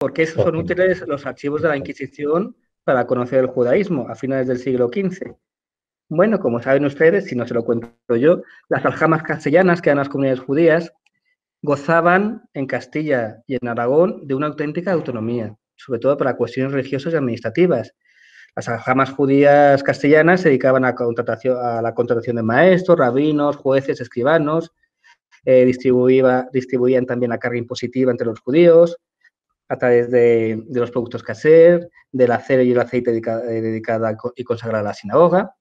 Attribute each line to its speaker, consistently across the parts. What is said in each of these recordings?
Speaker 1: ¿Por qué son útiles los archivos de la Inquisición para conocer el judaísmo a finales del siglo XV? Bueno, como saben ustedes, si no se lo cuento yo, las aljamas castellanas, que eran las comunidades judías, gozaban en Castilla y en Aragón de una auténtica autonomía, sobre todo para cuestiones religiosas y administrativas. Las aljamas judías castellanas se dedicaban a la contratación de maestros, rabinos, jueces, escribanos, distribuían también la carga impositiva entre los judíos a través de los productos caser, del acero y el aceite dedicada y consagrada a la sinagoga.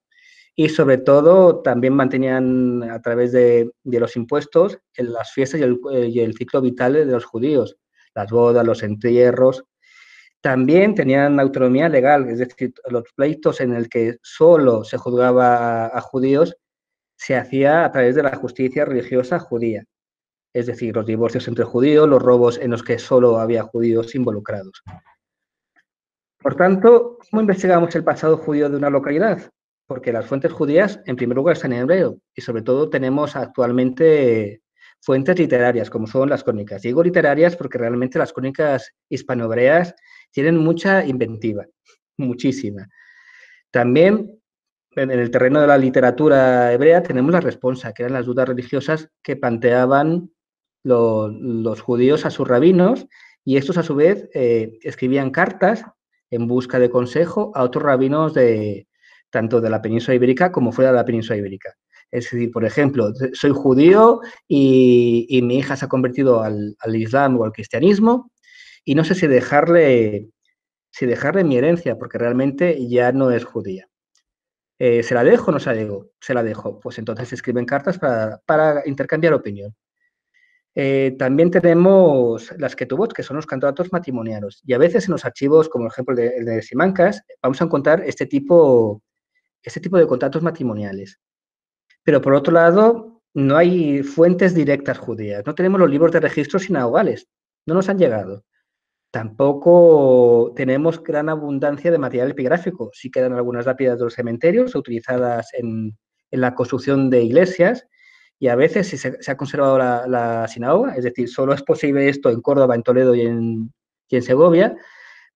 Speaker 1: Y sobre todo también mantenían a través de los impuestos las fiestas y el ciclo vital de los judíos, las bodas, los entierros. También tenían autonomía legal, es decir, los pleitos en el que solo se juzgaba a judíos se hacía a través de la justicia religiosa judía, es decir, los divorcios entre judíos, los robos en los que solo había judíos involucrados. Por tanto, ¿cómo investigamos el pasado judío de una localidad? Porque las fuentes judías, en primer lugar, están en hebreo y sobre todo tenemos actualmente fuentes literarias, como son las crónicas. Digo literarias porque realmente las crónicas hispano-hebreas tienen mucha inventiva, muchísima. También en el terreno de la literatura hebrea tenemos la responsa, que eran las dudas religiosas que planteaban los judíos a sus rabinos y estos a su vez escribían cartas en busca de consejo a otros rabinos tanto de la península ibérica como fuera de la península ibérica. Es decir, por ejemplo, soy judío y mi hija se ha convertido al islam o al cristianismo y no sé si dejarle mi herencia porque realmente ya no es judía. ¿Se la dejo o no se la dejo? Se la dejo. Pues entonces se escriben cartas para intercambiar opinión. También tenemos las ketubot, que son los contratos matrimoniales. Y a veces en los archivos, como por ejemplo el de Simancas, vamos a encontrar este tipo de contratos matrimoniales. Pero por otro lado, no hay fuentes directas judías. No tenemos los libros de registros sinagogales. No nos han llegado. Tampoco tenemos gran abundancia de material epigráfico. Sí quedan algunas lápidas de los cementerios utilizadas en la construcción de iglesias y a veces si se ha conservado la sinagoga, es decir, solo es posible esto en Córdoba, en Toledo y en Segovia,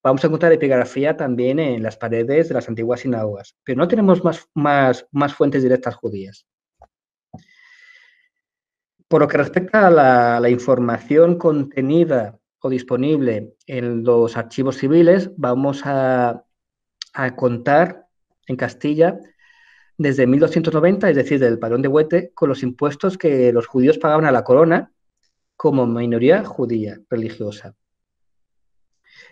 Speaker 1: vamos a encontrar epigrafía también en las paredes de las antiguas sinagogas, pero no tenemos más fuentes directas judías. Por lo que respecta a la información contenida o disponible en los archivos civiles, vamos a contar en Castilla desde 1290, es decir, del Padrón de Huete, con los impuestos que los judíos pagaban a la corona como minoría judía religiosa.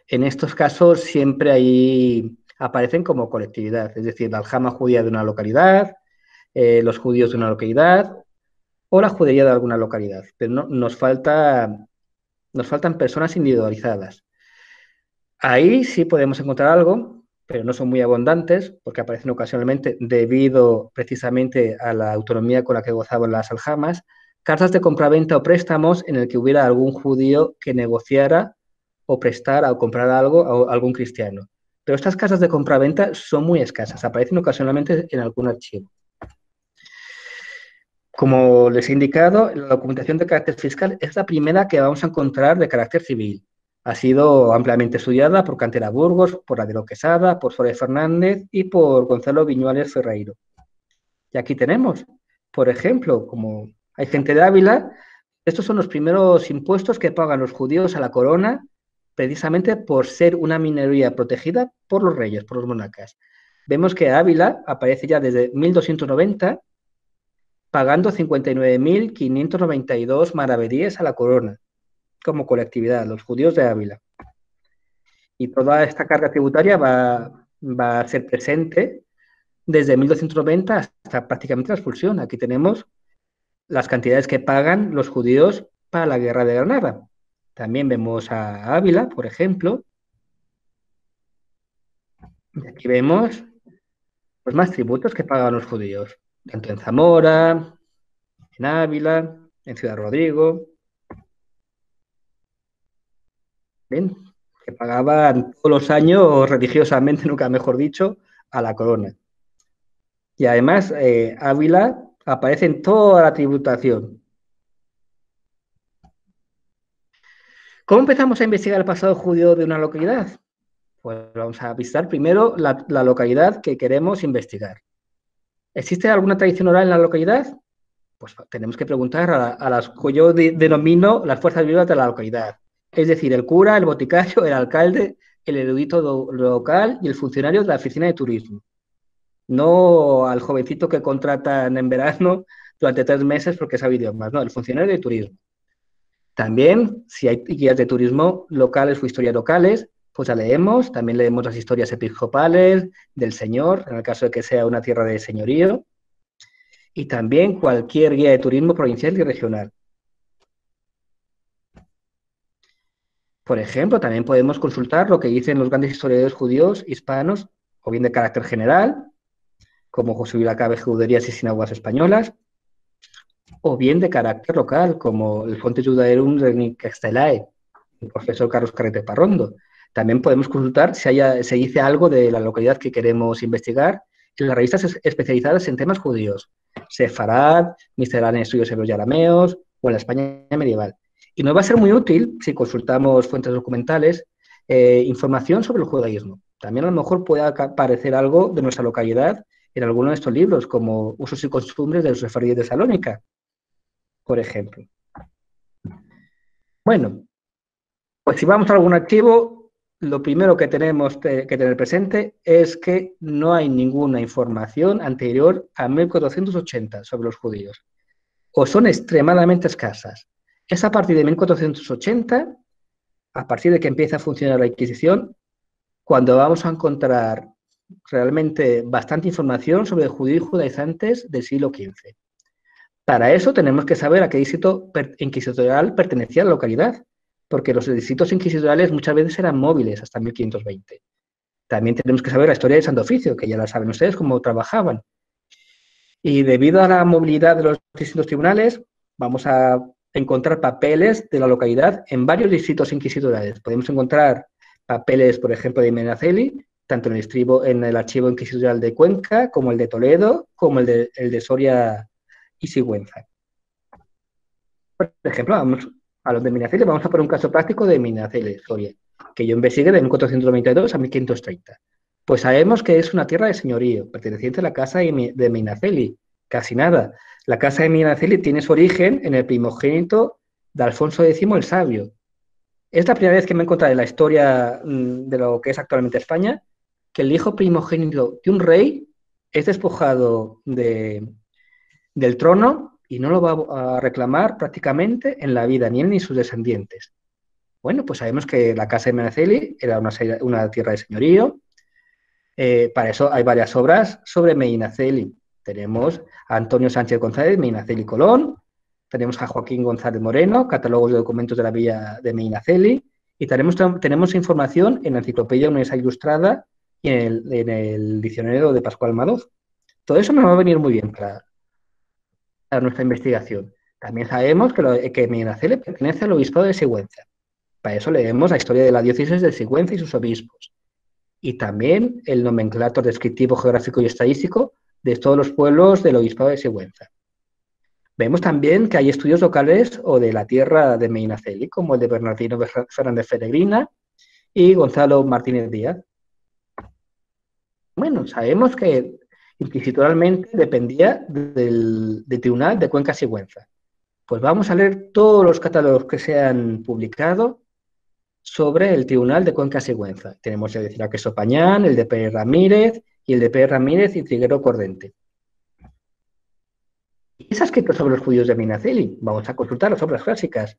Speaker 1: En estos casos siempre ahí aparecen como colectividad, es decir, la aljama judía de una localidad, los judíos de una localidad o la judería de alguna localidad, pero no, nos faltan personas individualizadas. Ahí sí podemos encontrar algo, pero no son muy abundantes porque aparecen ocasionalmente debido precisamente a la autonomía con la que gozaban las aljamas, cartas de compraventa o préstamos en el que hubiera algún judío que negociara o prestara o comprara algo a algún cristiano. Pero estas casas de compraventa son muy escasas, aparecen ocasionalmente en algún archivo. Como les he indicado, la documentación de carácter fiscal es la primera que vamos a encontrar de carácter civil. Ha sido ampliamente estudiada por Cantera Burgos, por Adelo Quesada, por Suárez Fernández y por Gonzalo Viñuales Ferreiro. Y aquí tenemos, por ejemplo, como hay gente de Ávila, estos son los primeros impuestos que pagan los judíos a la corona precisamente por ser una minoría protegida por los reyes, por los monarcas. Vemos que Ávila aparece ya desde 1290 pagando 59.592 maravedíes a la corona como colectividad, los judíos de Ávila. Y toda esta carga tributaria va a ser presente desde 1290 hasta prácticamente la expulsión. Aquí tenemos las cantidades que pagan los judíos para la guerra de Granada. También vemos a Ávila, por ejemplo. Y aquí vemos los más tributos que pagan los judíos, tanto en Zamora, en Ávila, en Ciudad Rodrigo. ¿Ven? Que pagaban todos los años religiosamente, nunca mejor dicho, a la corona. Y además, Ávila aparece en toda la tributación. ¿Cómo empezamos a investigar el pasado judío de una localidad? Pues vamos a visitar primero la localidad que queremos investigar. ¿Existe alguna tradición oral en la localidad? Pues tenemos que preguntar a las que yo denomino las fuerzas vivas de la localidad. Es decir, el cura, el boticario, el alcalde, el erudito local y el funcionario de la oficina de turismo. No al jovencito que contratan en verano durante 3 meses porque sabe idiomas, no, el funcionario de turismo. También, si hay guías de turismo locales o historias locales, pues la leemos. También leemos las historias episcopales del señor, en el caso de que sea una tierra de señorío. Y también cualquier guía de turismo provincial y regional. Por ejemplo, también podemos consultar lo que dicen los grandes historiadores judíos hispanos, o bien de carácter general, como José Vilacabe, Juderías y Sinagogas Españolas, o bien de carácter local, como el Fonte Judaerum de Castellae, el profesor Carlos Carrete Parrondo. También podemos consultar si se dice algo de la localidad que queremos investigar en las revistas especializadas en temas judíos, Sefarad, Miscelánea de Estudios Hebreos y Arameos, o en la España medieval. Y nos va a ser muy útil, si consultamos fuentes documentales, información sobre el judaísmo. También a lo mejor puede aparecer algo de nuestra localidad en alguno de estos libros, como Usos y Costumbres de los Sefaríes de Salónica, por ejemplo. Bueno, pues si vamos a algún archivo, lo primero que tenemos que tener presente es que no hay ninguna información anterior a 1480 sobre los judíos, o son extremadamente escasas. Es a partir de 1480, a partir de que empieza a funcionar la Inquisición, cuando vamos a encontrar realmente bastante información sobre judíos y judaizantes del siglo XV. Para eso tenemos que saber a qué distrito inquisitorial pertenecía la localidad, porque los distritos inquisitoriales muchas veces eran móviles hasta 1520. También tenemos que saber la historia de Santo Oficio, que ya la saben ustedes cómo trabajaban. Y debido a la movilidad de los distintos tribunales, vamos a encontrar papeles de la localidad en varios distritos inquisitoriales. Podemos encontrar papeles, por ejemplo, de Medinaceli, tanto en el archivo inquisitorial de Cuenca, como el de Toledo, como el de Soria y Sigüenza. Por ejemplo, vamos a los de Medinaceli, vamos a poner un caso práctico de Medinaceli, Soria, que yo investigué de 1492 a 1530. Pues sabemos que es una tierra de señorío, perteneciente a la casa de Medinaceli. Casi nada. La casa de Medinaceli tiene su origen en el primogénito de Alfonso X el Sabio. Es la primera vez que me he encontrado en la historia de lo que es actualmente España, que el hijo primogénito de un rey es despojado del trono y no lo va a reclamar prácticamente en la vida, ni él ni sus descendientes. Bueno, pues sabemos que la casa de Medinaceli era una tierra de señorío. Para eso hay varias obras sobre Medinaceli. Tenemos a Antonio Sánchez González, Medinaceli Colón, tenemos a Joaquín González Moreno, catálogos de documentos de la villa de Medinaceli, y tenemos información en la Enciclopedia Universal Ilustrada y en el diccionario de Pascual Madoz. Todo eso nos va a venir muy bien para nuestra investigación. También sabemos que Medinaceli pertenece al obispado de Sigüenza. Para eso leemos la historia de la diócesis de Sigüenza y sus obispos. Y también el nomenclator descriptivo, geográfico y estadístico de todos los pueblos del obispado de Sigüenza. Vemos también que hay estudios locales o de la tierra de Medinaceli, como el de Bernardino Fernández Peregrina y Gonzalo Martínez Díaz. Bueno, sabemos que inquisitorialmente dependía del Tribunal de Cuenca Sigüenza. Pues vamos a leer todos los catálogos que se han publicado sobre el Tribunal de Cuenca Sigüenza. Tenemos el de Ciraqueso Pañán, el de Pérez Ramírez y el de Pérez Ramírez y Triguero Cordente. ¿Y qué se ha escrito sobre los judíos de Medinaceli? Vamos a consultar las obras clásicas.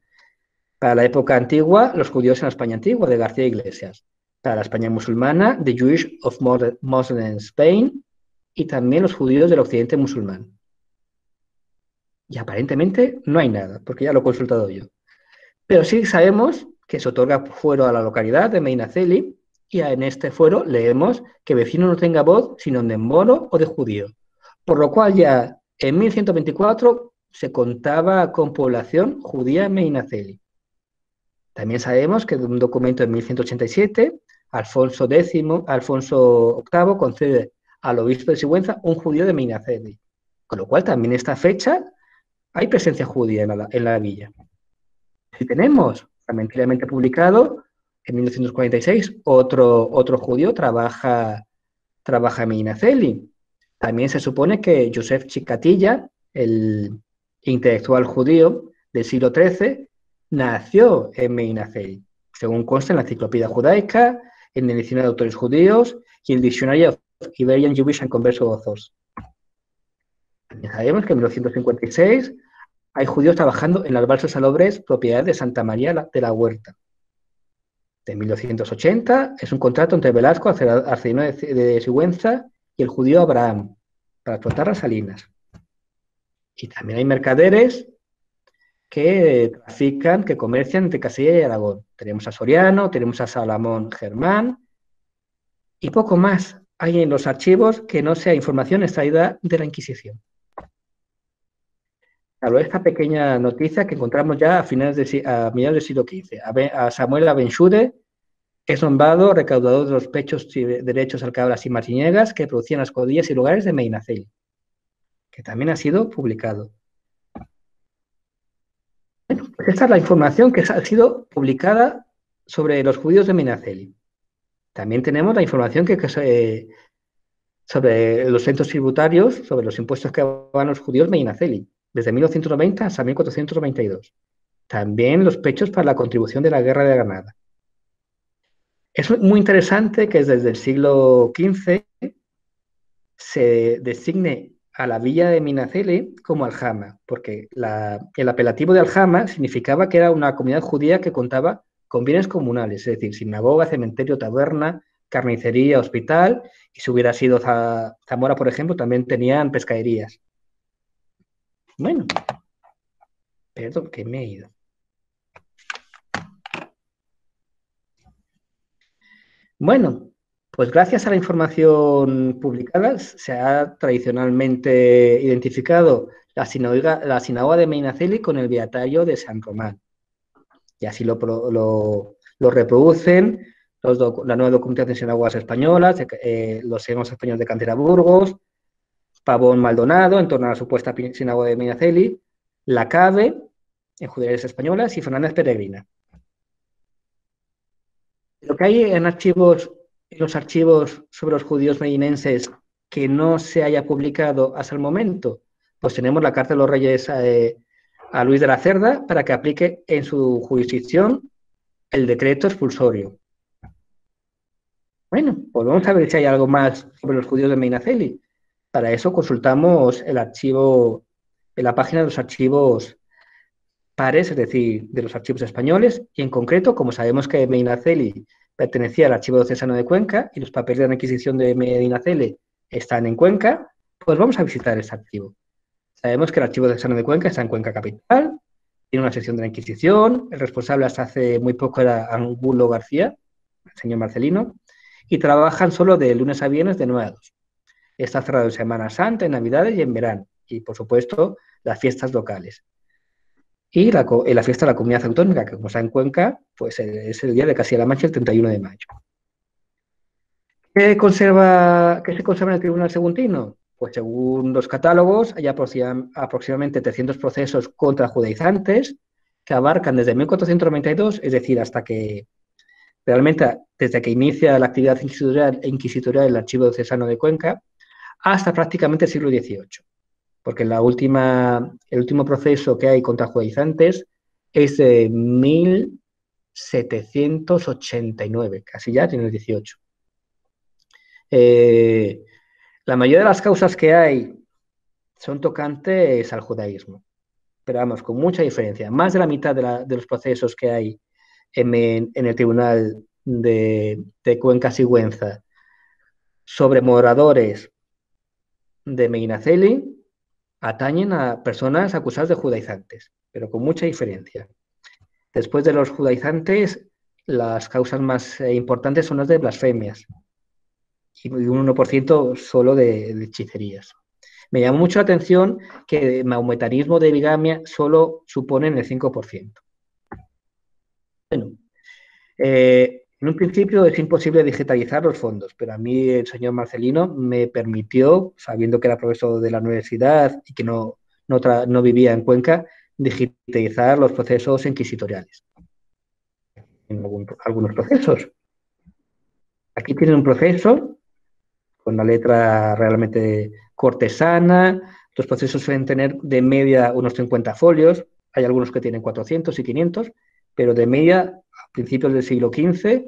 Speaker 1: Para la época antigua, los judíos en la España antigua, de García Iglesias. Para la España musulmana, The Jewish of Muslim Spain, y también los judíos del occidente musulmán. Y aparentemente no hay nada, porque ya lo he consultado yo. Pero sí sabemos que se otorga fuero a la localidad de Medinaceli, y en este fuero leemos que vecino no tenga voz sino de moro o de judío. Por lo cual ya en 1124 se contaba con población judía en Medinaceli. También sabemos que de un documento de 1187, Alfonso VIII concede al obispo de Sigüenza un judío de Medinaceli. Con lo cual también en esta fecha hay presencia judía en la villa. Si tenemos fragmentariamente publicado, en 1946, otro judío trabaja en Medina Celi. También se supone que Joseph Chikatilla, el intelectual judío del siglo XIII, nació en Medina Celi, según consta en la Enciclopedia Judaica, en el Diccionario de Autores Judíos y el Dictionary of Iberian Jewish and Converso Authors. También sabemos que en 1956 hay judíos trabajando en las balsas salobres propiedad de Santa María de la Huerta. De 1280 es un contrato entre Velasco, arcediano de Sigüenza, y el judío Abraham, para explotar las salinas. Y también hay mercaderes que trafican, que comercian entre Castilla y Aragón. Tenemos a Soriano, tenemos a Salomón Germán, y poco más hay en los archivos que no sea información extraída de la Inquisición. Claro, esta pequeña noticia que encontramos ya a mediados del siglo XV. A Samuel Abenxude es nombrado recaudador de los pechos derechos, alcabras y marchiniegas que producían las codillas y lugares de Medina Celi, que también ha sido publicado. Bueno, pues esta es la información que ha sido publicada sobre los judíos de Medina Celi. También tenemos la información sobre los centros tributarios, sobre los impuestos que pagan los judíos de Medina Celi, desde 1990 hasta 1492. También los pechos para la contribución de la Guerra de Granada. Es muy interesante que desde el siglo XV se designe a la villa de Medina Celi como Aljama, porque el apelativo de Aljama significaba que era una comunidad judía que contaba con bienes comunales, es decir, sinagoga, cementerio, taberna, carnicería, hospital, y si hubiera sido Zamora, por ejemplo, también tenían pescaderías. Bueno, perdón, que me he ido. Bueno, pues gracias a la información publicada se ha tradicionalmente identificado la sinagoga de Medina Celi con el beatario de San Román. Y así lo reproducen la nueva documentación de sinagogas españolas, los sinagogas españoles de Cantera Burgos, Pavón Maldonado, en torno a la supuesta sinagoga de Medina Celi, La Cave, en Juderías Españolas, y Fernández Peregrina. Lo que hay en los archivos sobre los judíos medinenses que no se haya publicado hasta el momento, pues tenemos la Carta de los Reyes a Luis de la Cerda para que aplique en su jurisdicción el decreto expulsorio. Bueno, pues vamos a ver si hay algo más sobre los judíos de Medina Celi. Para eso consultamos el archivo, en la página de los archivos pares, es decir, de los archivos españoles, y en concreto, como sabemos que Medina Celi pertenecía al archivo diocesano de Cuenca y los papeles de la Inquisición de Medina Celi están en Cuenca, pues vamos a visitar ese archivo. Sabemos que el archivo diocesano de Cuenca está en Cuenca capital, tiene una sección de la Inquisición, el responsable hasta hace muy poco era Angulo García, el señor Marcelino, y trabajan solo de lunes a viernes de 9 a 2. Está cerrado en Semana Santa, en Navidades y en verano, y por supuesto las fiestas locales. Y la fiesta de la Comunidad Autónoma, que como está en Cuenca, pues es el día de Castilla-La Mancha, el 31 de mayo. ¿Qué se conserva en el Tribunal Seguntino? Pues según los catálogos, hay aproximadamente 300 procesos contra judaizantes que abarcan desde 1492, es decir, hasta que realmente desde que inicia la actividad inquisitorial del Archivo Diocesano de Cuenca, hasta prácticamente el siglo XVIII. Porque el último proceso que hay contra judaizantes es de 1789, casi ya tiene el 18. La mayoría de las causas que hay son tocantes al judaísmo, pero vamos, con mucha diferencia. Más de la mitad de los procesos que hay en el Tribunal de Cuenca Sigüenza sobre moradores de Medina Celi atañen a personas acusadas de judaizantes, pero con mucha diferencia. Después de los judaizantes, las causas más importantes son las de blasfemias y un 1% solo de hechicerías. Me llamó mucho la atención que el maometanismo de bigamia solo suponen el 5%. Bueno, en un principio es imposible digitalizar los fondos, pero a mí el señor Marcelino me permitió, sabiendo que era profesor de la universidad y que no vivía en Cuenca, digitalizar los procesos inquisitoriales. en algunos procesos. Aquí tienen un proceso con la letra realmente cortesana. Los procesos suelen tener de media unos 50 folios. Hay algunos que tienen 400 y 500, pero de media a principios del siglo XV,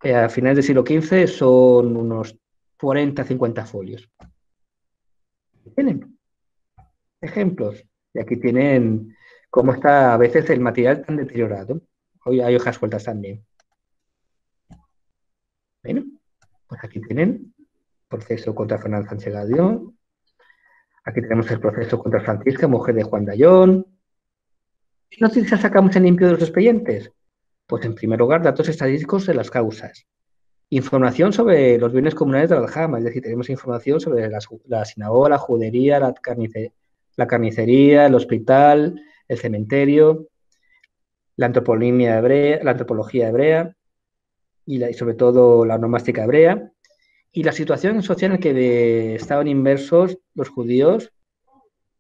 Speaker 1: a finales del siglo XV, son unos 40, 50 folios. Tienen ejemplos. Y aquí tienen cómo está a veces el material tan deteriorado. Hoy hay hojas sueltas también. Bueno, pues aquí tienen proceso contra Fernando Sánchez Gadión. Aquí tenemos el proceso contra Francisca, mujer de Juan de Ayllón. ¿Qué noticias sacamos en limpio de los expedientes? Pues en primer lugar, datos estadísticos de las causas. Información sobre los bienes comunales de la Aljama, es decir, tenemos información sobre la sinagoga, la judería, la carnicería, el hospital, el cementerio, la antropología hebrea y sobre todo la onomástica hebrea, y la situación social en que estaban inmersos los judíos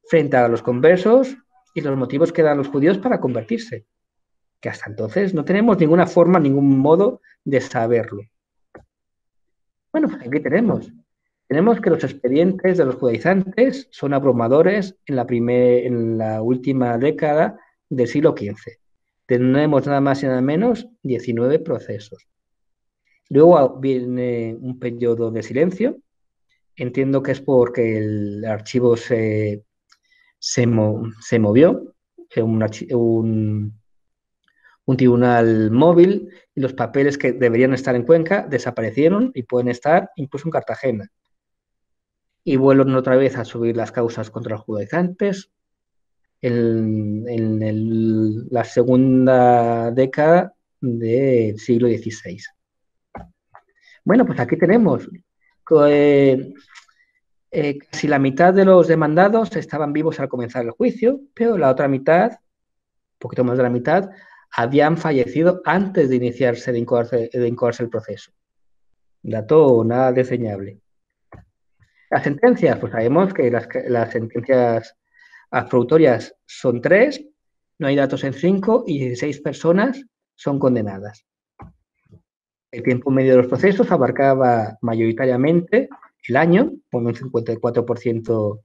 Speaker 1: frente a los conversos y los motivos que dan los judíos para convertirse, que hasta entonces no tenemos ninguna forma, ningún modo de saberlo. Bueno, pues aquí tenemos. Tenemos que los expedientes de los judaizantes son abrumadores en la última década del siglo XV. Tenemos nada más y nada menos 19 procesos. Luego viene un periodo de silencio. Entiendo que es porque el archivo se movió, un tribunal móvil, y los papeles que deberían estar en Cuenca desaparecieron y pueden estar incluso en Cartagena. Y vuelven otra vez a subir las causas contra los judaizantes en la segunda década del siglo XVI. Bueno, pues aquí tenemos casi la mitad de los demandados estaban vivos al comenzar el juicio, pero la otra mitad, un poquito más de la mitad, habían fallecido antes de iniciarse, de incoarse el proceso. Dato nada desdeñable. Las sentencias, pues sabemos que las sentencias absolutorias son 3, no hay datos en 5 y 16 personas son condenadas. El tiempo medio de los procesos abarcaba mayoritariamente el año, con un 54%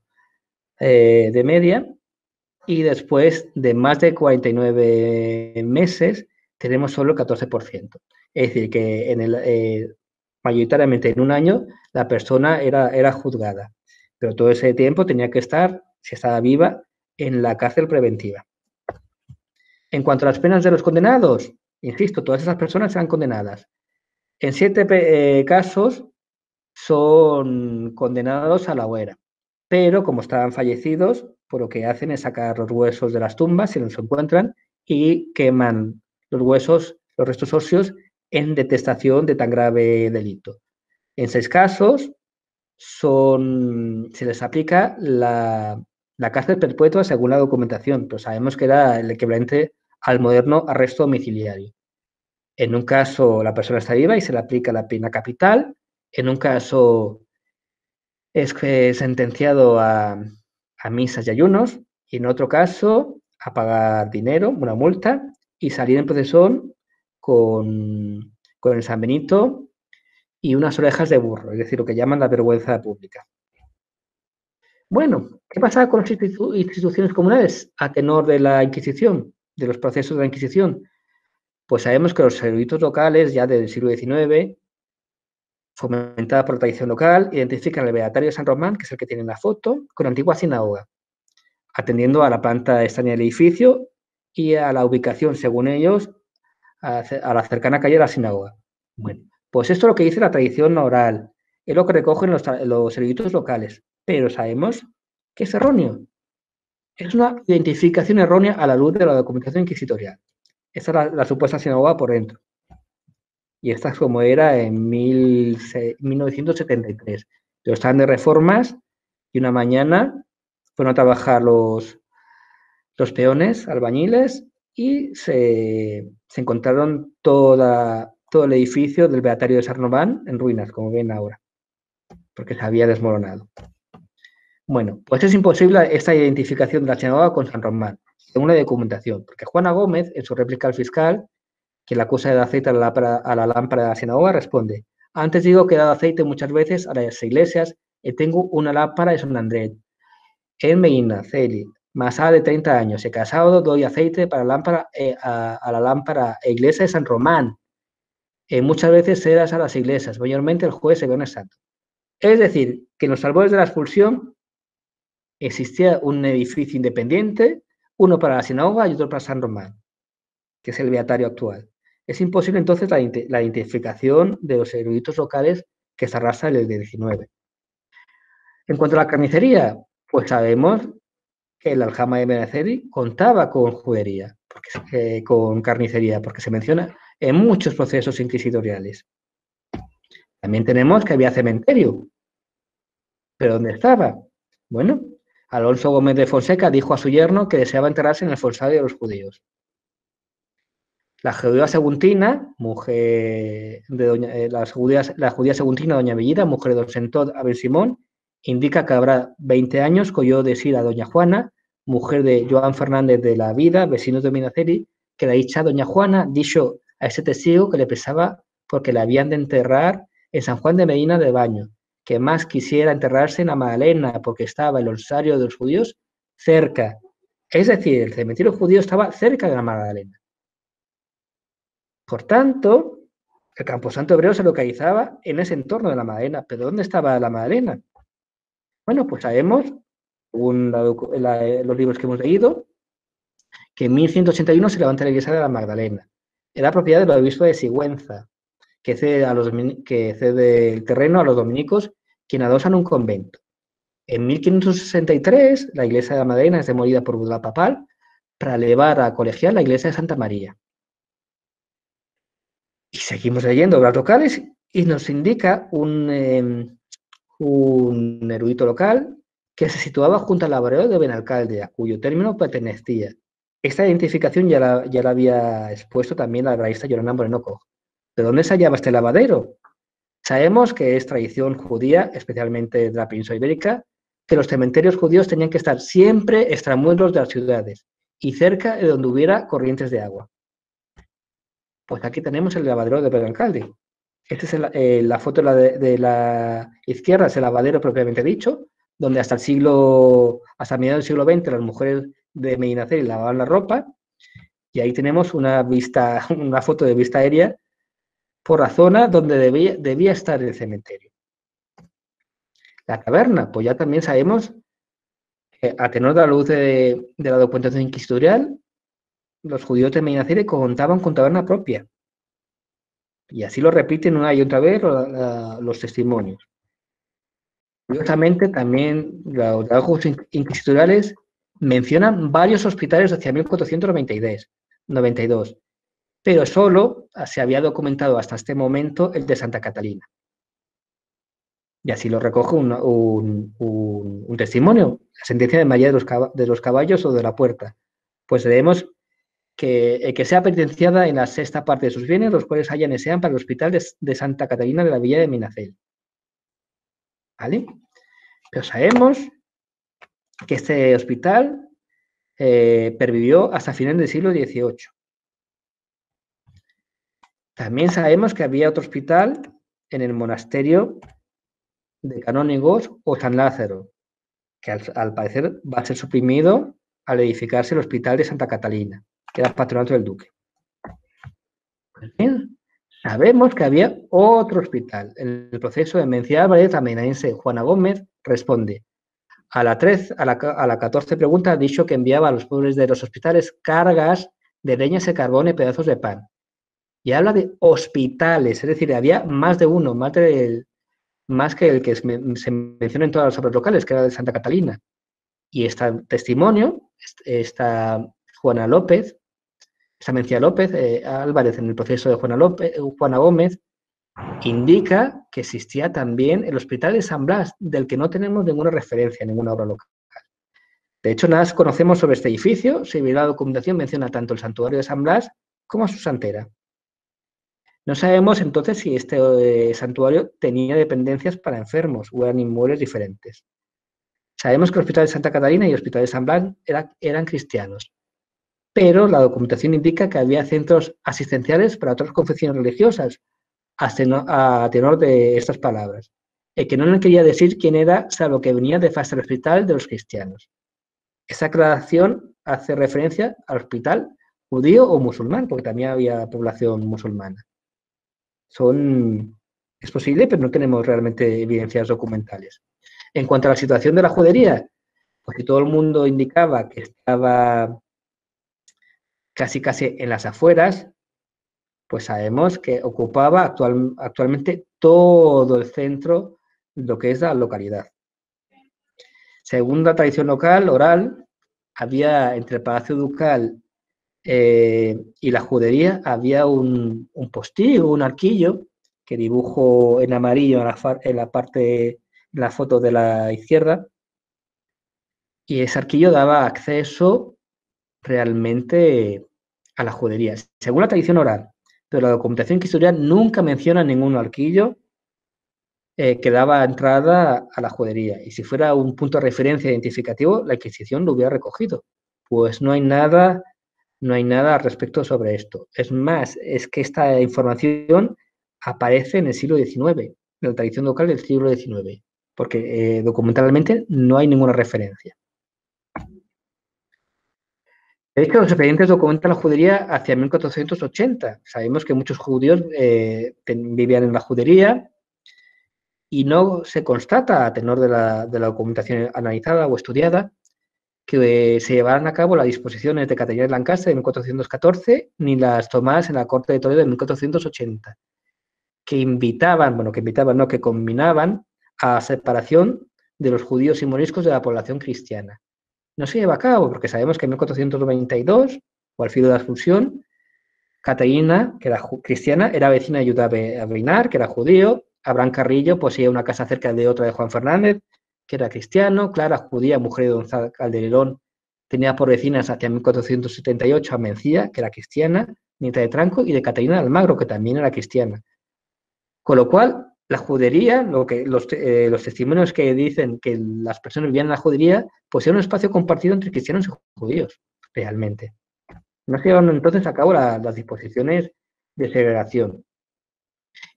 Speaker 1: de media, y después de más de 49 meses tenemos solo el 14%. Es decir, que mayoritariamente en un año la persona era juzgada, pero todo ese tiempo tenía que estar, si estaba viva, en la cárcel preventiva. En cuanto a las penas de los condenados, insisto, todas esas personas eran condenadas. En 7 casos son condenados a la hoguera, pero como estaban fallecidos, pues lo que hacen es sacar los huesos de las tumbas si los encuentran y queman los huesos, los restos óseos, en detestación de tan grave delito. En 6 casos se les aplica la cárcel perpetua según la documentación, pero sabemos que era el equivalente al moderno arresto domiciliario. En un caso la persona está viva y se le aplica la pena capital, en un caso es sentenciado a misas y ayunos, y en otro caso a pagar dinero, una multa, y salir en procesión con el San Benito y unas orejas de burro, es decir, lo que llaman la vergüenza pública. Bueno, ¿qué pasaba con las instituciones comunales a tenor de la Inquisición, de los procesos de la Inquisición? Pues sabemos que los eruditos locales, ya del siglo XIX, fomentada por la tradición local, identifican el Beatario de San Román, que es el que tiene en la foto, con la antigua sinagoga, atendiendo a la planta extraña del edificio y a la ubicación, según ellos, a la cercana calle de la sinagoga. Bueno, pues esto es lo que dice la tradición oral, es lo que recogen los eruditos locales, pero sabemos que es erróneo. Es una identificación errónea a la luz de la documentación inquisitorial. Esta es la supuesta sinagoga por dentro. Y esta es como era en 1973. Pero estaban de reformas y una mañana fueron a trabajar los peones, albañiles, y se encontraron todo el edificio del Beatario de San Román en ruinas, como ven ahora, porque se había desmoronado. Bueno, pues es imposible esta identificación de la sinagoga con San Román, según la documentación, porque Juana Gómez, en su réplica al fiscal, quien le acusa de dar aceite a la lámpara de la sinagoga, responde: antes digo que he dado aceite muchas veces a las iglesias y tengo una lámpara de San Andrés. En Medina, Celi, más de 30 años, he casado, doy aceite para a la lámpara e iglesia de San Román. Muchas veces cedas a las iglesias, mayormente el jueves y viernes santo. Es decir, que en los albores de la expulsión existía un edificio independiente, uno para la sinagoga y otro para San Román, que es el beatario actual. Es imposible entonces la identificación de los eruditos locales que se arrastra desde el 19. En cuanto a la carnicería, pues sabemos que el aljama de Benaceli contaba con judería, con carnicería, porque se menciona en muchos procesos inquisitoriales. También tenemos que había cementerio. ¿Pero dónde estaba? Bueno, Alonso Gómez de Fonseca dijo a su yerno que deseaba enterrarse en el forsario de los judíos. La judía seguntina, mujer de la judía seguntina, doña Bellida, mujer de don Sentod Abel Simón, indica que habrá 20 años que oyó decir a doña Juana, mujer de Joan Fernández de la Vida, vecino de Minaceri, que la dicha doña Juana dijo a ese testigo que le pesaba porque la habían de enterrar en San Juan de Medina de Baño, que más quisiera enterrarse en la Magdalena porque estaba el osario de los judíos cerca. Es decir, el cementerio judío estaba cerca de la Magdalena. Por tanto, el camposanto hebreo se localizaba en ese entorno de la Magdalena. ¿Pero dónde estaba la Magdalena? Bueno, pues sabemos, según los libros que hemos leído, que en 1181 se levanta la iglesia de la Magdalena. Era propiedad del obispo de Sigüenza, que cede el terreno a los dominicos, quienes adosan un convento. En 1563, la iglesia de la Magdalena es demolida por Bula Papal para elevar a colegial la iglesia de Santa María. Y seguimos leyendo obras locales y nos indica un erudito local que se situaba junto al laboreo de Benalcalde, a cuyo término pertenecía. Esta identificación ya la había expuesto también la hebraísta Yolanda Moreno. ¿De dónde se hallaba este lavadero? Sabemos que es tradición judía, especialmente de la península ibérica, que los cementerios judíos tenían que estar siempre extramuros de las ciudades y cerca de donde hubiera corrientes de agua. Pues aquí tenemos el lavadero de Benalcalde. Esta es la foto de la izquierda, es el lavadero propiamente dicho, donde hasta mediados del siglo XX las mujeres de Medinaceli lavaban la ropa, y ahí tenemos una foto de vista aérea por la zona donde debía estar el cementerio. La taberna, pues ya también sabemos que a tenor de la luz de la documentación inquisitorial, los judíos de Medinaceli contaban con taberna propia. Y así lo repiten una y otra vez los testimonios. Curiosamente, también los trabajos inquisitoriales mencionan varios hospitales hacia 1492, pero solo se había documentado hasta este momento el de Santa Catalina. Y así lo recoge un testimonio, la sentencia de María de los Caballos o de la Puerta. Pues leemos que sea penitenciada en la sexta parte de sus bienes, los cuales hayan y sean para el hospital de Santa Catalina de la Villa de Minacel. ¿Vale? Pero sabemos que este hospital pervivió hasta finales del siglo XVIII. También sabemos que había otro hospital en el monasterio de Canónigos o San Lázaro, que al parecer va a ser suprimido al edificarse el hospital de Santa Catalina, que era patronato del duque. Pues bien, sabemos que había otro hospital. En el proceso de Mencía Álvarez, la menaense Juana Gómez responde: a la 14 pregunta ha dicho que enviaba a los pobres de los hospitales cargas de leñas de carbón y pedazos de pan. Y habla de hospitales, es decir, había más de uno, más que el que se menciona en todas las obras locales, que era de Santa Catalina. Y este testimonio, esta Juana López, esta Mencía López, Álvarez en el proceso de Juana Gómez, indica que existía también el Hospital de San Blas, del que no tenemos ninguna referencia, ninguna obra local. De hecho, nada conocemos sobre este edificio, si bien la documentación menciona tanto el santuario de San Blas como a su santera. No sabemos entonces si este santuario tenía dependencias para enfermos o eran inmuebles diferentes. Sabemos que el Hospital de Santa Catalina y el Hospital de San Blas eran cristianos. pero la documentación indica que había centros asistenciales para otras confesiones religiosas, a tenor de estas palabras, que no le quería decir quién era, salvo que venía de fase al hospital de los cristianos. Esa aclaración hace referencia al hospital judío o musulmán, porque también había población musulmana. Es posible, pero no tenemos realmente evidencias documentales. En cuanto a la situación de la judería, pues si todo el mundo indicaba que estaba casi en las afueras, pues sabemos que ocupaba actualmente todo el centro de lo que es la localidad. Según la tradición local, oral, había entre el Palacio Ducal y la judería, había un postigo, un arquillo, que dibujo en amarillo en la foto de la izquierda, y ese arquillo daba acceso realmente a la judería, según la tradición oral, pero la documentación inquisitorial nunca menciona ningún arquillo que daba entrada a la judería. Y si fuera un punto de referencia identificativo, la Inquisición lo hubiera recogido. Pues no hay nada al respecto sobre esto. Es más, es que esta información aparece en el siglo XIX, en la tradición local del siglo XIX, porque documentalmente no hay ninguna referencia. De hecho, los expedientes documentan la judería hacia 1480. Sabemos que muchos judíos vivían en la judería y no se constata, a tenor de la documentación analizada o estudiada, que se llevaran a cabo las disposiciones de Catalina de Lancaster de 1414 ni las tomadas en la Corte de Toledo de 1480, que combinaban a la separación de los judíos y moriscos de la población cristiana. No se lleva a cabo porque sabemos que en 1492, o al filo de la expulsión, Catalina, que era cristiana, era vecina de Judá Beinar, que era judío. Abraham Carrillo poseía una casa cerca de otra de Juan Fernández, que era cristiano. Clara, judía, mujer de Gonzalo Calderón, tenía por vecinas hacia 1478 a Mencía, que era cristiana, nieta de Tranco, y de Catalina de Almagro, que también era cristiana. Con lo cual, la judería, los testimonios que dicen que las personas vivían en la judería, pues era un espacio compartido entre cristianos y judíos, realmente. No se llevaron entonces a cabo las disposiciones de segregación.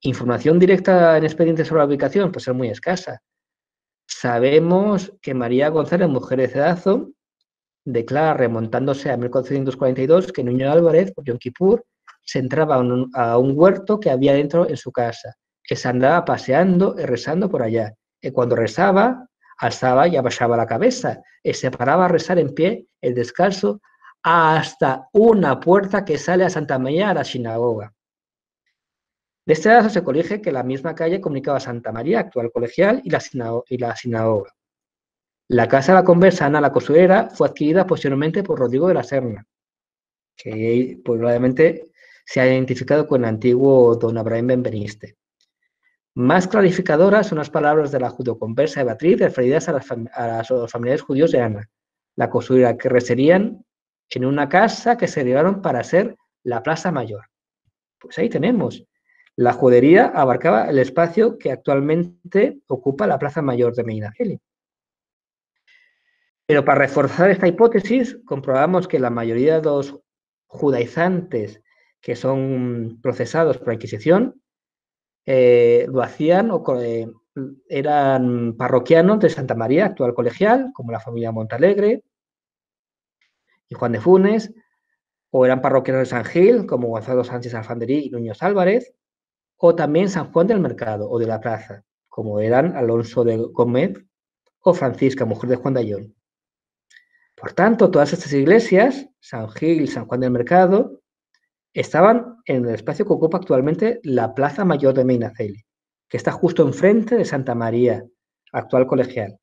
Speaker 1: Información directa en expedientes sobre la ubicación, pues es muy escasa. Sabemos que María González, mujer de Cedazo, declara, remontándose a 1442, que Nuño Álvarez, por Yom Kippur, se entraba a un huerto que había dentro en su casa, que se andaba paseando y rezando por allá. Y cuando rezaba, alzaba y abaixaba la cabeza, y se paraba a rezar en pie, el descalzo, hasta una puerta que sale a Santa María, a la sinagoga. De este lado se colige que la misma calle comunicaba Santa María, actual colegial, y la sinagoga. La casa de la conversa Ana la Cosurera fue adquirida posteriormente por Rodrigo de la Serna, que probablemente se ha identificado con el antiguo don Abraham Benveniste. Más clarificadoras son las palabras de la judeoconversa de Beatriz referidas a los familiares judíos de Ana, la Cosurera, que residían en una casa que se llevaron para ser la Plaza Mayor. Pues ahí tenemos. La judería abarcaba el espacio que actualmente ocupa la Plaza Mayor de Medinaceli. Pero para reforzar esta hipótesis, comprobamos que la mayoría de los judaizantes que son procesados por la Inquisición lo hacían eran parroquianos de Santa María, actual colegial, como la familia Montalegre y Juan de Funes, o eran parroquianos de San Gil, como Gonzalo Sánchez Alfanderí y Núñez Álvarez, o también San Juan del Mercado o de la Plaza, como eran Alonso de Gómez o Francisca, mujer de Juan de Ayllón. Por tanto, todas estas iglesias, San Gil y San Juan del Mercado, estaban en el espacio que ocupa actualmente la Plaza Mayor de Medinaceli, que está justo enfrente de Santa María, actual colegial.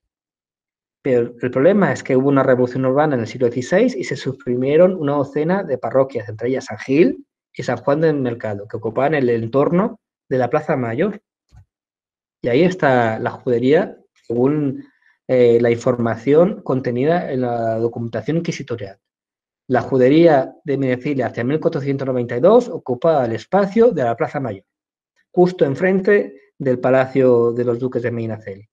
Speaker 1: Pero el problema es que hubo una revolución urbana en el siglo XVI y se suprimieron una docena de parroquias, entre ellas San Gil y San Juan del Mercado, que ocupaban el entorno de la Plaza Mayor. Y ahí está la judería, según la información contenida en la documentación inquisitorial. La judería de Medinaceli hacia 1492 ocupaba el espacio de la Plaza Mayor, justo enfrente del Palacio de los Duques de Medinaceli.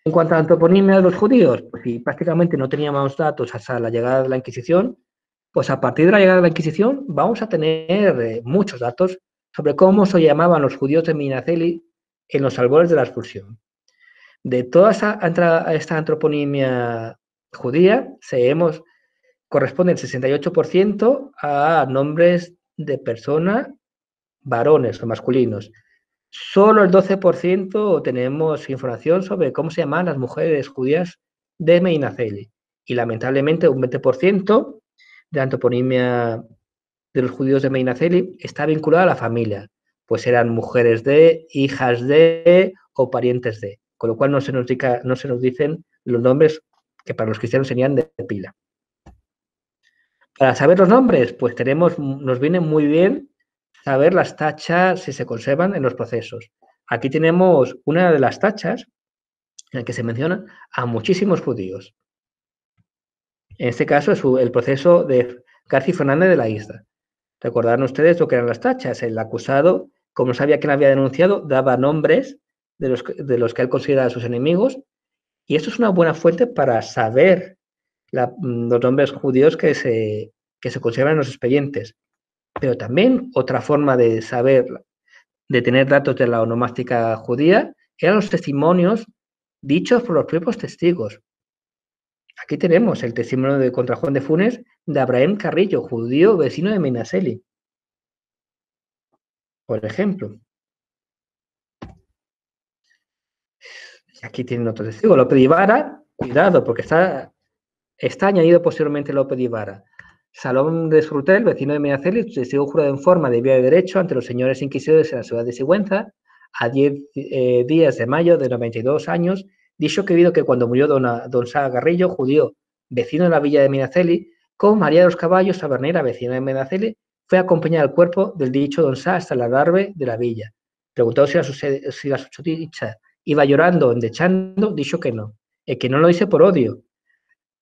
Speaker 1: En cuanto a la antroponimia de los judíos, pues si prácticamente no teníamos datos hasta la llegada de la Inquisición, pues a partir de la llegada de la Inquisición vamos a tener muchos datos sobre cómo se llamaban los judíos de Medinaceli en los albores de la expulsión. De toda esta antroponimia judía, corresponde el 68% a nombres de personas varones o masculinos. Solo el 12% tenemos información sobre cómo se llamaban las mujeres judías de Medinaceli. Y lamentablemente un 20% de la antroponimia de los judíos de Medinaceli está vinculada a la familia, pues eran mujeres de, hijas de o parientes de, con lo cual no se nos dicen los nombres que para los cristianos serían de pila. Para saber los nombres, pues nos viene muy bien saber las tachas si se conservan en los procesos. Aquí tenemos una de las tachas en la que se menciona a muchísimos judíos. En este caso es el proceso de García Fernández de la Isla. Recordarán ustedes lo que eran las tachas. El acusado, como sabía quién había denunciado, daba nombres de los que él consideraba sus enemigos, y esto es una buena fuente para saber los nombres judíos que se conservan en los expedientes. Pero también otra forma de saber, de tener datos de la onomástica judía, eran los testimonios dichos por los propios testigos. Aquí tenemos el testimonio de contra Juan de Funes de Abraham Carrillo, judío vecino de Medinaceli, por ejemplo. Aquí tienen otro testigo, Lope de Ivara, cuidado, porque está añadido posteriormente Lope de Ivara. Salón de Srutel, vecino de Medinaceli, testigo jurado en forma de vía de derecho ante los señores inquisidores en la ciudad de Sigüenza, a 10 días de mayo de 92 años, dicho que que cuando murió don Sá Garrillo, judío, vecino de la villa de Medinaceli, con María de los Caballos, tabernera, vecina de Medinaceli, fue a acompañar al cuerpo del dicho don Sá hasta el adarve de la villa. Preguntó si la susodicha iba llorando, endechando, dicho que no lo hice por odio.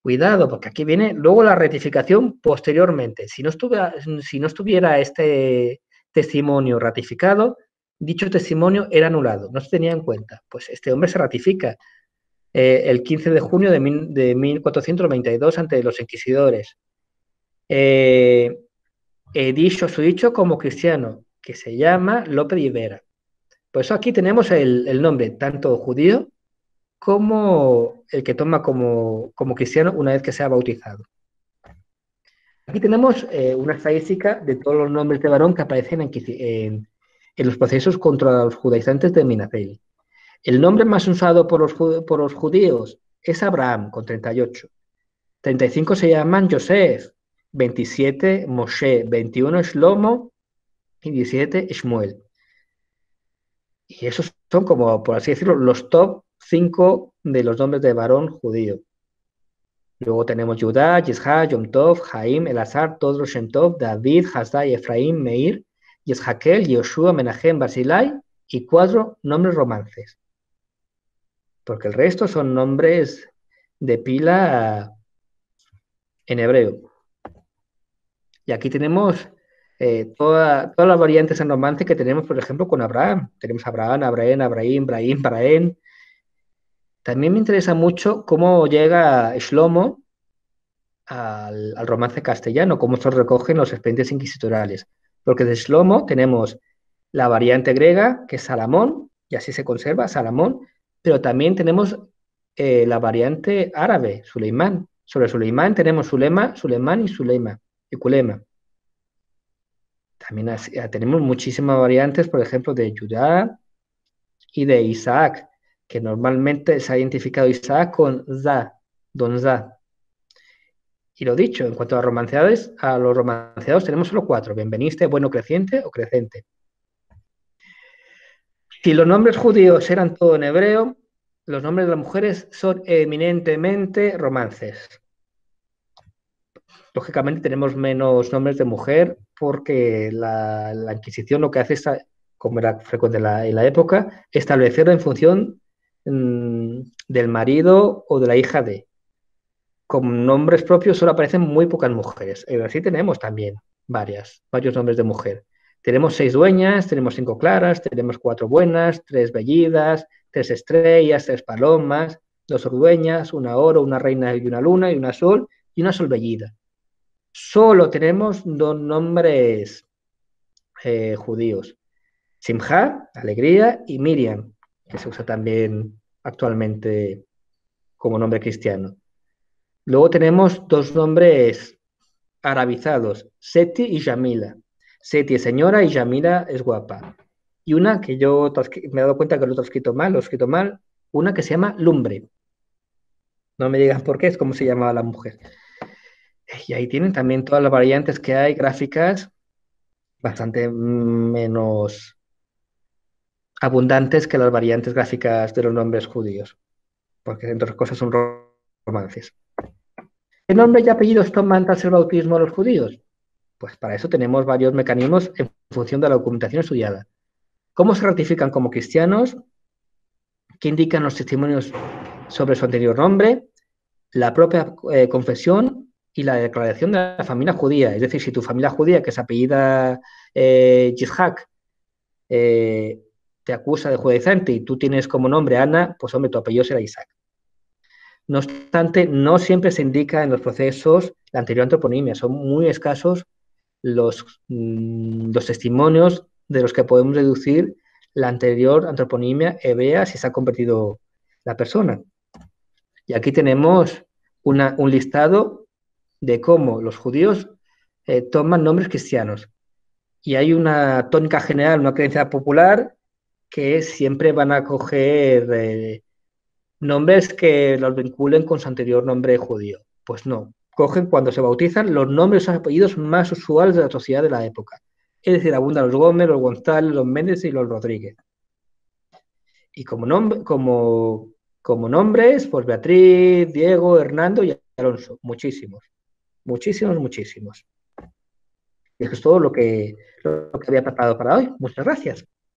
Speaker 1: Cuidado, porque aquí viene luego la rectificación posteriormente. Si no estuviera este testimonio ratificado, dicho testimonio era anulado, no se tenía en cuenta. Pues este hombre se ratifica el 15 de junio de 1492 ante los inquisidores. Su dicho como cristiano, que se llama Lope de Ivera. Por eso aquí tenemos el nombre tanto judío como el que toma como cristiano una vez que sea bautizado. Aquí tenemos una estadística de todos los nombres de varón que aparecen en los procesos contra los judaizantes de Medinaceli. El nombre más usado por los judíos es Abraham, con 38. 35 se llaman Yosef, 27 Moshe, 21 Shlomo y 17 Shmuel. Y esos son como, por así decirlo, los top 5 de los nombres de varón judío. Luego tenemos Judá, Yishá, Yom Tov, Jaim, Elazar, Todro, Shem Tov, David, Hasdai, Efraín, Meir, Yishakel, Yoshua, Menahem, Basilai y 4 nombres romances. Porque el resto son nombres de pila en hebreo. Y aquí tenemos todas las variantes en romance que tenemos, por ejemplo, con Abraham. Tenemos Abraham, Abraham, Brahim. También me interesa mucho cómo llega Shlomo al romance castellano, cómo se recogen los expedientes inquisitoriales. Porque de Shlomo tenemos la variante griega, que es Salamón, y así se conserva, Salamón, pero también tenemos la variante árabe, Suleimán. Sobre Suleimán tenemos Sulemán y Suleima, y Culema. También tenemos muchísimas variantes, por ejemplo, de Judá y de Isaac, que normalmente se ha identificado Isaac con Za, Don Za. Y lo dicho, en cuanto a los romanceados tenemos solo 4, benveniste, bueno, creciente o crecente. Si los nombres judíos eran todo en hebreo, los nombres de las mujeres son eminentemente romances. Lógicamente tenemos menos nombres de mujer porque la Inquisición lo que hace es, como era frecuente en la época, establecerlo en función del marido o de la hija de. Con nombres propios solo aparecen muy pocas mujeres. Así tenemos también varios nombres de mujer. Tenemos 6 dueñas, tenemos 5 claras, tenemos 4 buenas, 3 bellidas, 3 estrellas, 3 palomas. dos ordueñas, una oro, una reina y una luna, y una sol, y una solvellida. Solo tenemos dos nombres judíos. Simha, alegría, y Miriam, que se usa también actualmente como nombre cristiano. Luego tenemos dos nombres arabizados, Seti y Yamila. Seti es señora y Yamila es guapa. Y una que yo me he dado cuenta que lo he escrito mal, una que se llama Lumbre. No me digan por qué, es como se llamaba la mujer. Y ahí tienen también todas las variantes que hay, gráficas, bastante menos abundantes que las variantes gráficas de los nombres judíos, porque entre otras cosas son romances. ¿Qué nombre y apellidos toman tras el bautismo los judíos? Pues para eso tenemos varios mecanismos en función de la documentación estudiada. ¿Cómo se ratifican como cristianos? ¿Qué indican los testimonios sobre su anterior nombre? La propia confesión y la declaración de la familia judía. Es decir, si tu familia judía, que se apellida Yitzhak, te acusa de judaizante y tú tienes como nombre Ana, pues hombre, tu apellido será Isaac. No obstante, no siempre se indica en los procesos la anterior antroponimia. Son muy escasos los testimonios de los que podemos deducir la anterior antroponimia hebrea si se ha convertido la persona. Y aquí tenemos un listado de cómo los judíos toman nombres cristianos. Y hay una tónica general, una creencia popular, que siempre van a coger nombres que los vinculen con su anterior nombre judío. Pues no, cogen cuando se bautizan los nombres o apellidos más usuales de la sociedad de la época. Es decir, abundan los Gómez, los González, los Méndez y los Rodríguez. Y como nombres, pues Beatriz, Diego, Hernando y Alonso. Muchísimos, muchísimos, muchísimos. Y eso es todo lo que había preparado para hoy. Muchas gracias.